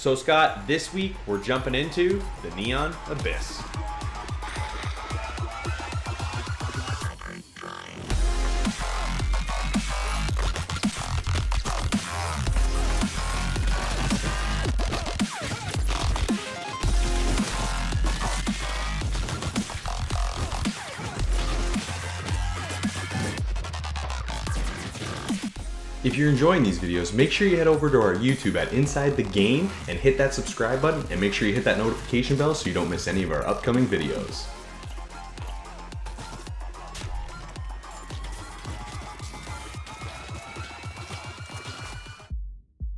So Scott, this week we're jumping into the Neon Abyss. If you're enjoying these videos, make sure you head over to our YouTube at Inside the Game and hit that subscribe button, and make sure you hit that notification bell so you don't miss any of our upcoming videos.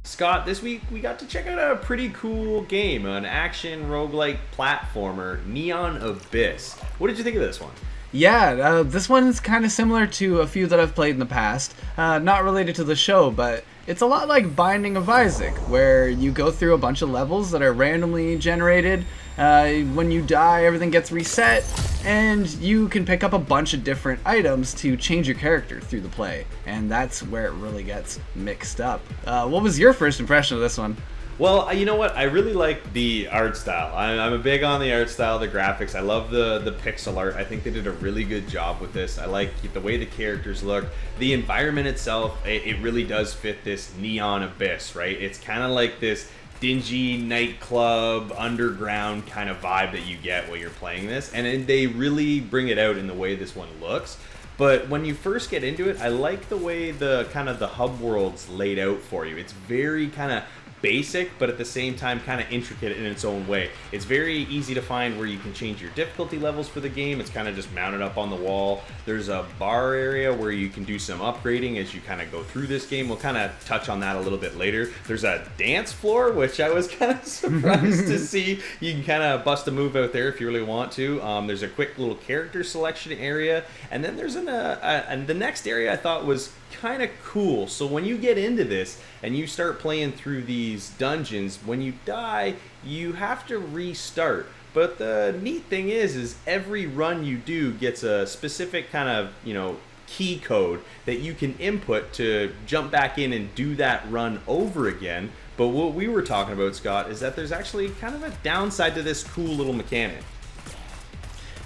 Scott, this week we got to check out a pretty cool game, an action roguelike platformer, Neon Abyss. What did you think of this one? Yeah, this one's kind of similar to a few that I've played in the past. Not related to the show, but it's a lot like Binding of Isaac, where you go through a bunch of levels that are randomly generated. When you die, everything gets reset, and you can pick up a bunch of different items to change your character through the play. And that's where it really gets mixed up. What was your first impression of this one? Well, you know what? I really like the art style. I'm a big on the art style, the graphics. I love the pixel art. I think they did a really good job with this. I like the way the characters look. The environment itself, it really does fit this Neon Abyss, right? It's kind of like this dingy nightclub, underground kind of vibe that you get while you're playing this. And they really bring it out in the way this one looks. But when you first get into it, I like the way the kind of the hub world's laid out for you. It's very kind of basic, but at the same time kind of intricate in its own way. It's very easy to find where you can change your difficulty levels for the game. It's kind of just mounted up on the wall. There's a bar area where you can do some upgrading as you kind of go through this game. We'll kind of touch on that a little bit later. There's a dance floor, which I was kind of surprised to see. You can kind of bust a move out there if you really want to. There's a quick little character selection area, and then there's and the next area I thought was kind of cool. So when you get into this and you start playing through these dungeons, when you die, you have to restart. But the neat thing is every run you do gets a specific kind of, key code that you can input to jump back in and do that run over again. But what we were talking about, Scott, is that there's actually kind of a downside to this cool little mechanic.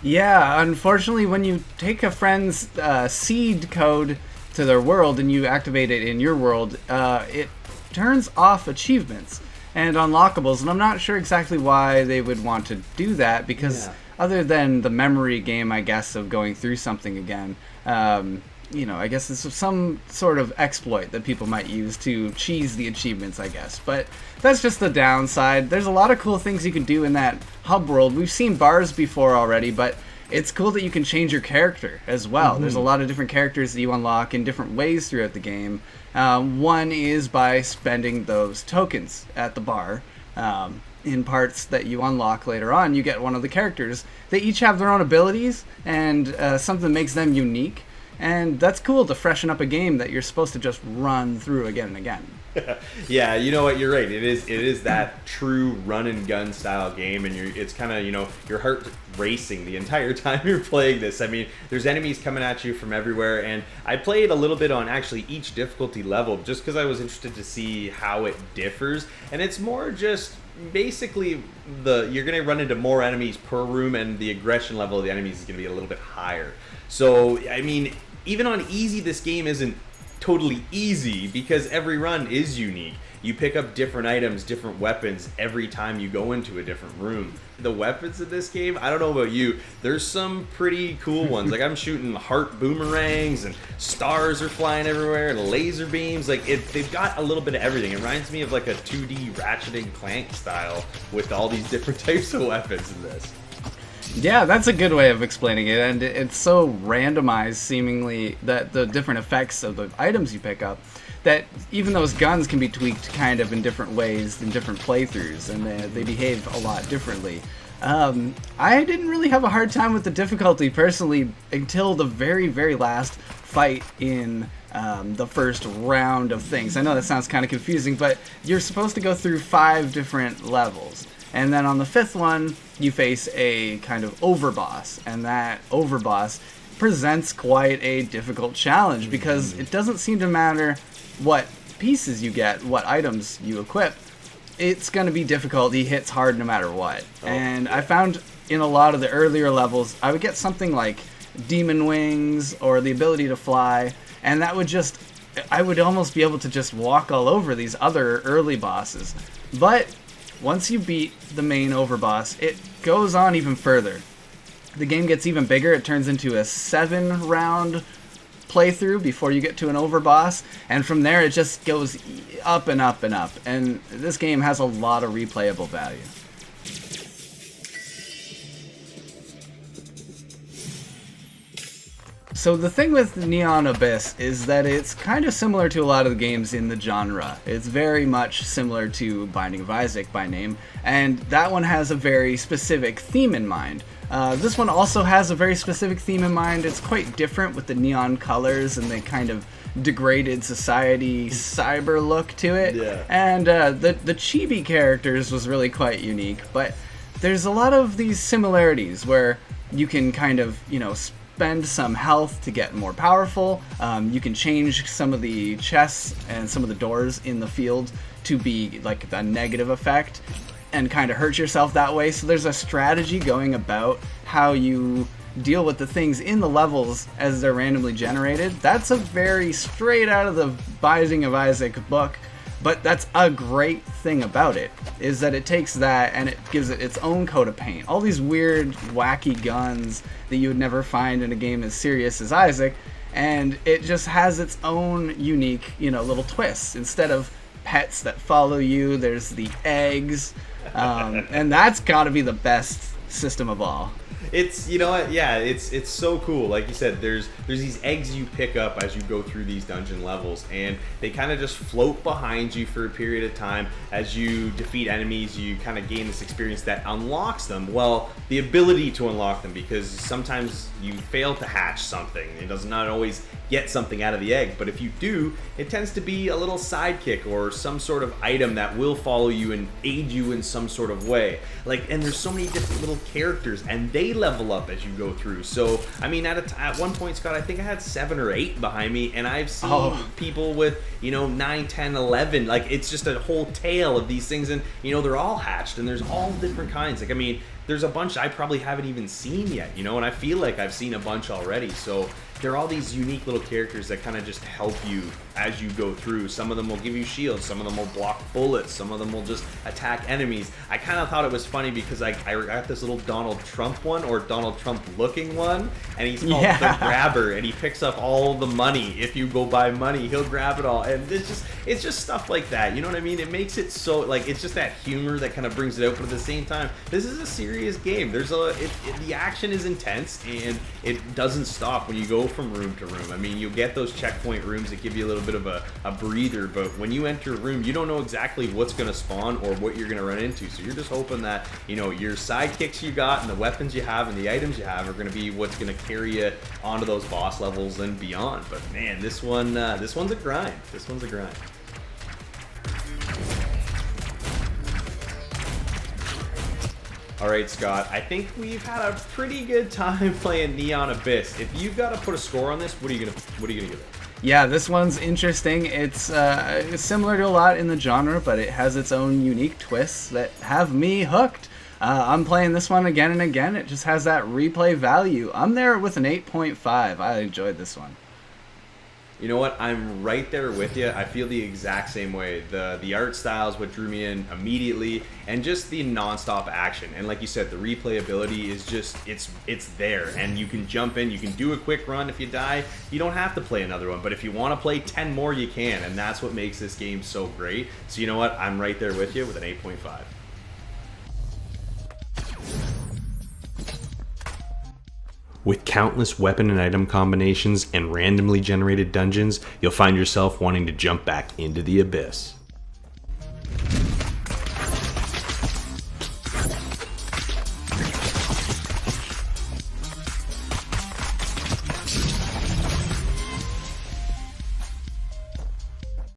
Yeah, unfortunately, when you take a friend's seed code to their world and you activate it in your world, it turns off achievements and unlockables, and I'm not sure exactly why they would want to do that, because other than the memory game, I guess, of going through something again, I guess it's some sort of exploit that people might use to cheese the achievements, I guess. But that's just the downside. There's a lot of cool things you can do in that hub world. We've seen bars before already, but it's cool that you can change your character as well. Mm-hmm. There's a lot of different characters that you unlock in different ways throughout the game. One is by spending those tokens at the bar. In parts that you unlock later on, you get one of the characters. They each have their own abilities and something that makes them unique. And that's cool to freshen up a game that you're supposed to just run through again and again. Yeah, you know what? You're right. It is that true run and gun style game, and it's kind of your heart racing the entire time you're playing this. I mean, there's enemies coming at you from everywhere, and I played a little bit on actually each difficulty level just because I was interested to see how it differs, and it's more just basically you're going to run into more enemies per room, and the aggression level of the enemies is going to be a little bit higher. So, I mean, even on easy, this game isn't totally easy because every run is unique. You pick up different items, different weapons every time you go into a different room. The weapons in this game, I don't know about you, there's some pretty cool ones. Like, I'm shooting heart boomerangs, and stars are flying everywhere, and laser beams. They've got a little bit of everything. It reminds me of like a 2D Ratchet and Clank style with all these different types of weapons in this. Yeah, that's a good way of explaining it, and it's so randomized, seemingly, that the different effects of the items you pick up, that even those guns can be tweaked kind of in different ways in different playthroughs, and they behave a lot differently. I didn't really have a hard time with the difficulty, personally, until the very, very last fight in the first round of things. I know that sounds kind of confusing, but you're supposed to go through 5 different levels. And then on the 5th one, you face a kind of overboss, and that overboss presents quite a difficult challenge because it doesn't seem to matter what pieces you get, what items you equip. it's going to be difficult. He hits hard no matter what. And I found in a lot of the earlier levels, I would get something like demon wings or the ability to fly, and that would just, I would almost be able to just walk all over these other early bosses. But once you beat the main overboss, it goes on even further. The game gets even bigger. It turns into a 7-round playthrough before you get to an overboss, and from there it just goes up and up and up. And this game has a lot of replayable value. So the thing with Neon Abyss is that it's kind of similar to a lot of the games in the genre. It's very much similar to Binding of Isaac by name, and that one has a very specific theme in mind. This one also has a very specific theme in mind. It's quite different with the neon colors and the kind of degraded society cyber look to it. Yeah. And the chibi characters was really quite unique, but there's a lot of these similarities where you can kind of, spend some health to get more powerful. You can change some of the chests and some of the doors in the field to be like a negative effect and kind of hurt yourself that way. So there's a strategy going about how you deal with the things in the levels as they're randomly generated. That's a very straight out of the Binding of Isaac book, but that's a great thing about it, is that it takes that and it gives it its own coat of paint. All these weird, wacky guns that you would never find in a game as serious as Isaac, and it just has its own unique, little twists. Instead of pets that follow you, there's the eggs, and that's gotta be the best system of all. It's, it's so cool. Like you said, there's these eggs you pick up as you go through these dungeon levels, and they kind of just float behind you for a period of time. As you defeat enemies, you kind of gain this experience that unlocks them. Well, the ability to unlock them, because sometimes you fail to hatch something. It does not always get something out of the egg, but if you do, it tends to be a little sidekick or some sort of item that will follow you and aid you in some sort of way. And there's so many different little characters, and they level up as you go through. So, at one point, Scott, I think I had 7 or 8 behind me, and I've seen people with, 9, 10, 11. It's just a whole tale of these things, and, they're all hatched, and there's all different kinds. There's a bunch I probably haven't even seen yet, and I feel like I've seen a bunch already. So there are all these unique little characters that kind of just help you as you go through. Some of them will give you shields, some of them will block bullets, some of them will just attack enemies. I kind of thought it was funny because I got this little Donald Trump one, or Donald Trump looking one, and he's called the Grabber, and he picks up all the money. If you go buy money, he'll grab it all, and it's just stuff like that. You know what I mean? It makes it so, it's just that humor that kind of brings it out, but at the same time, this is a serious game. The action is intense, and it doesn't stop when you go from room to room. You'll get those checkpoint rooms that give you a little bit of a breather, but when you enter a room, you don't know exactly what's going to spawn or what you're going to run into. So you're just hoping that, your sidekicks you got and the weapons you have and the items you have are going to be what's going to carry you onto those boss levels and beyond. But man, this one's a grind. This one's a grind. All right, Scott, I think we've had a pretty good time playing Neon Abyss. If you've got to put a score on this, what are you gonna give it? Yeah, this one's interesting. It's similar to a lot in the genre, but it has its own unique twists that have me hooked. I'm playing this one again and again. It just has that replay value. I'm there with an 8.5. I enjoyed this one. You know what? I'm right there with you. I feel the exact same way. The art style is what drew me in immediately, and just the nonstop action. And like you said, the replayability is just, it's there. And you can jump in, you can do a quick run. If you die, you don't have to play another one. But if you want to play 10 more, you can. And that's what makes this game so great. So you know what? I'm right there with you with an 8.5. With countless weapon and item combinations and randomly generated dungeons, you'll find yourself wanting to jump back into the abyss.